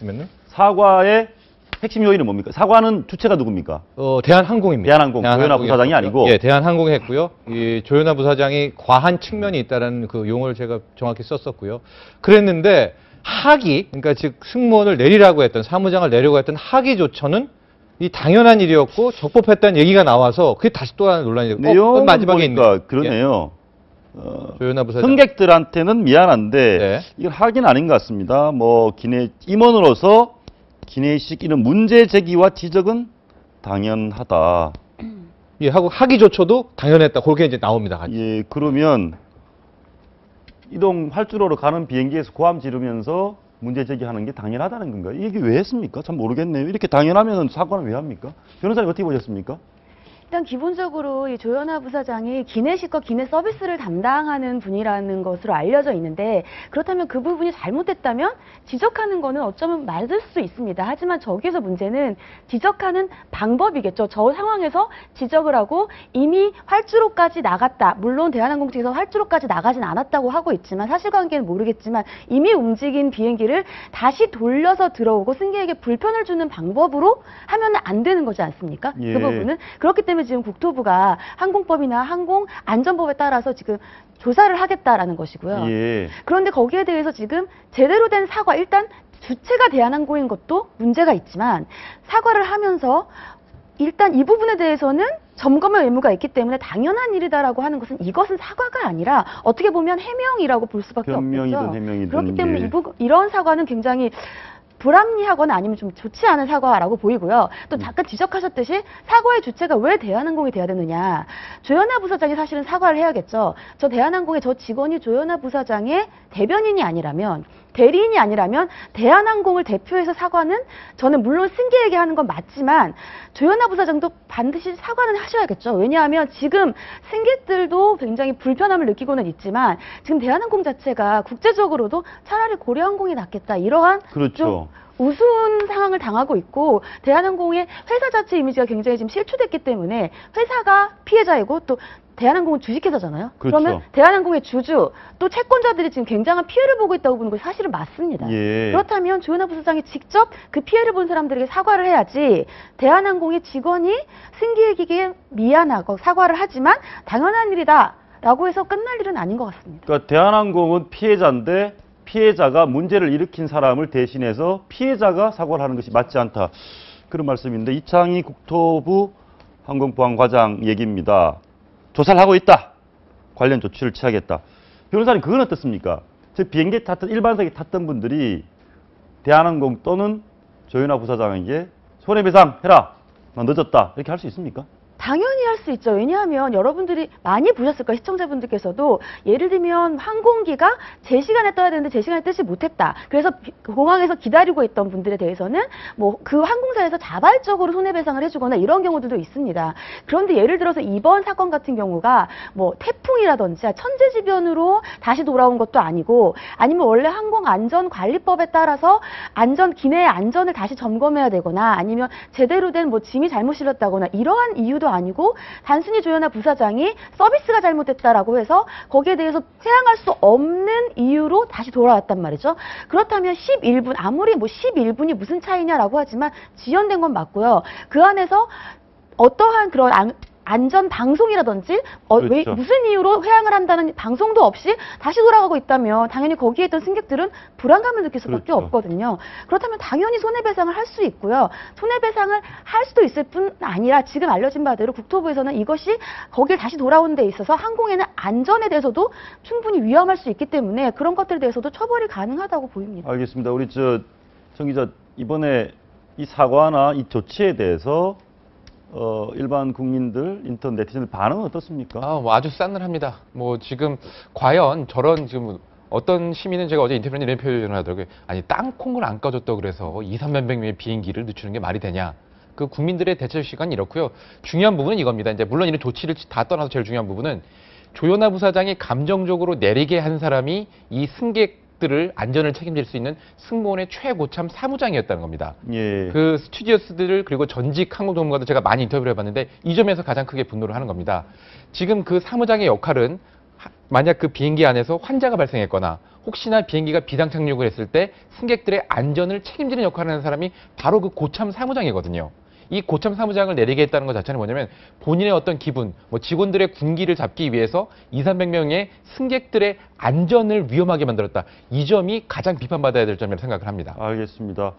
그러면은 사과의 핵심 요인은 뭡니까? 사과는 주체가 누굽니까? 대한항공입니다. 대한항공, 조현아 부사장이 아니고. 예, 대한항공이 했고요. 이 조현아 부사장이 과한 측면이 있다는 그 용어를 제가 정확히 썼었고요. 그랬는데 하기, 그러니까 즉 승무원을 내리라고 했던 사무장을 내려고 했던 하기 조처는 이 당연한 일이었고 적법했다는 얘기가 나와서 그게 다시 또 하나 논란이 되고 내용은 마지막에 보니까 그러네요. 조현아 부사장. 승객들한테는 미안한데 네. 이건 하긴 아닌 것 같습니다. 뭐 임원으로서 기내식 이런 문제 제기와 지적은 당연하다. 예, 하고 하기 조처도 당연했다. 그렇게 이제 나옵니다. 같이. 예, 그러면 이동 활주로로 가는 비행기에서 고함 지르면서 문제 제기하는 게 당연하다는 건가요? 이게 왜 했습니까? 참 모르겠네요. 이렇게 당연하면 사과는 왜 합니까? 변호사님 어떻게 보셨습니까? 일단 기본적으로 이 조현아 부사장이 기내식과 기내 서비스를 담당하는 분이라는 것으로 알려져 있는데, 그렇다면 그 부분이 잘못됐다면 지적하는 거는 어쩌면 맞을 수 있습니다. 하지만 저기서 문제는 지적하는 방법이겠죠. 저 상황에서 지적을 하고 이미 활주로까지 나갔다. 물론 대한항공 측에서 활주로까지 나가진 않았다고 하고 있지만 사실관계는 모르겠지만 이미 움직인 비행기를 다시 돌려서 들어오고 승객에게 불편을 주는 방법으로 하면 안 되는 거지 않습니까? 예. 그 부분은. 그렇기 때문에 지금 국토부가 항공법이나 항공안전법에 따라서 지금 조사를 하겠다라는 것이고요. 예. 그런데 거기에 대해서 지금 제대로 된 사과, 일단 주체가 대한항공인 것도 문제가 있지만 사과를 하면서 일단 이 부분에 대해서는 점검의 의무가 있기 때문에 당연한 일이다라고 하는 것은 이것은 사과가 아니라 어떻게 보면 해명이라고 볼 수밖에 변명이든 없겠죠. 해명이든. 그렇기 때문에 예. 이런 사과는 굉장히 불합리하거나 아니면 좀 좋지 않은 사과라고 보이고요. 또 잠깐 지적하셨듯이 사과의 주체가 왜 대한항공이 돼야 되느냐. 조현아 부사장이 사실은 사과를 해야겠죠. 저 대한항공의 저 직원이 조현아 부사장의 대변인이 아니라면, 대리인이 아니라면 대한항공을 대표해서 사과는 저는 물론 승객에게 하는 건 맞지만 조현아 부사장도 반드시 사과는 하셔야겠죠. 왜냐하면 지금 승객들도 굉장히 불편함을 느끼고는 있지만 지금 대한항공 자체가 국제적으로도 차라리 고려항공이 낫겠다. 이러한 그렇죠. 좀 우스운 상황을 당하고 있고 대한항공의 회사 자체 이미지가 굉장히 지금 실추됐기 때문에 회사가 피해자이고 또 대한항공은 주식회사잖아요. 그렇죠. 그러면 대한항공의 주주 또 채권자들이 지금 굉장한 피해를 보고 있다고 보는 것이 사실은 맞습니다. 예. 그렇다면 조현아 부사장이 직접 그 피해를 본 사람들에게 사과를 해야지 대한항공의 직원이 승객에게 미안하고 사과를 하지만 당연한 일이다라고 해서 끝날 일은 아닌 것 같습니다. 그러니까 대한항공은 피해자인데 피해자가 문제를 일으킨 사람을 대신해서 피해자가 사과를 하는 것이 맞지 않다. 그런 말씀인데 이창희 국토부 항공보안과장 얘기입니다. 조사를 하고 있다. 관련 조치를 취하겠다. 변호사님 그건 어떻습니까? 저 비행기 탔던 일반석에 탔던 분들이 대한항공 또는 조현아 부사장에게 손해배상 해라. 나 늦었다. 이렇게 할 수 있습니까? 당연히 할 수 있죠. 왜냐하면 여러분들이 많이 보셨을 거예요. 시청자분들께서도 예를 들면 항공기가 제 시간에 떠야 되는데 제 시간에 뜨지 못했다. 그래서 공항에서 기다리고 있던 분들에 대해서는 뭐 그 항공사에서 자발적으로 손해배상을 해주거나 이런 경우들도 있습니다. 그런데 예를 들어서 이번 사건 같은 경우가 뭐 태풍이라든지 천재지변으로 다시 돌아온 것도 아니고 아니면 원래 항공안전관리법에 따라서 기내 안전을 다시 점검해야 되거나 아니면 제대로 된 뭐 짐이 잘못 실렸다거나 이러한 이유도 아니고 단순히 조현아 부사장이 서비스가 잘못됐다라고 해서 거기에 대해서 회항할 수 없는 이유로 다시 돌아왔단 말이죠. 그렇다면 11분, 아무리 뭐 11분이 무슨 차이냐라고 하지만 지연된 건 맞고요. 그 안에서 어떠한 그런 안전 방송이라든지 그렇죠. 무슨 이유로 회항을 한다는 방송도 없이 다시 돌아가고 있다면 당연히 거기에 있던 승객들은 불안감을 느낄 수밖에 그렇죠. 없거든요. 그렇다면 당연히 손해배상을 할 수 있고요. 손해배상을 할 수도 있을 뿐 아니라 지금 알려진 바대로 국토부에서는 이것이 거길 다시 돌아오는 데 있어서 항공에는 안전에 대해서도 충분히 위험할 수 있기 때문에 그런 것들에 대해서도 처벌이 가능하다고 보입니다. 알겠습니다. 우리 정 기자 이번에 이 사과나 이 조치에 대해서 일반 국민들, 인터넷 네티즌들 반응은 어떻습니까? 뭐 아주 싸늘합니다. 뭐 지금 과연 저런 지금 어떤 시민은 제가 어제 인터뷰에 이런 표현을 하더라고요. 아니 땅콩을 안 까줬다 그래서 2, 300명의 비행기를 늦추는 게 말이 되냐. 그 국민들의 대처 시간이 이렇고요. 중요한 부분은 이겁니다. 이제 물론 이런 조치를 다 떠나서 제일 중요한 부분은 조현아 부사장이 감정적으로 내리게 한 사람이 이 승객들을 안전을 책임질 수 있는 승무원의 최고참 사무장이었다는 겁니다. 예. 그 스튜디오스들을 그리고 전직 항공 전문가들 제가 많이 인터뷰를 해봤는데 이 점에서 가장 크게 분노를 하는 겁니다. 지금 그 사무장의 역할은 만약 그 비행기 안에서 환자가 발생했거나 혹시나 비행기가 비상 착륙을 했을 때 승객들의 안전을 책임지는 역할을 하는 사람이 바로 그 고참 사무장이거든요. 이 고참 사무장을 내리게 했다는 것 자체는 뭐냐면 본인의 어떤 기분, 뭐 직원들의 군기를 잡기 위해서 200~300명의 승객들의 안전을 위험하게 만들었다. 이 점이 가장 비판받아야 될 점이라고 생각을 합니다. 알겠습니다.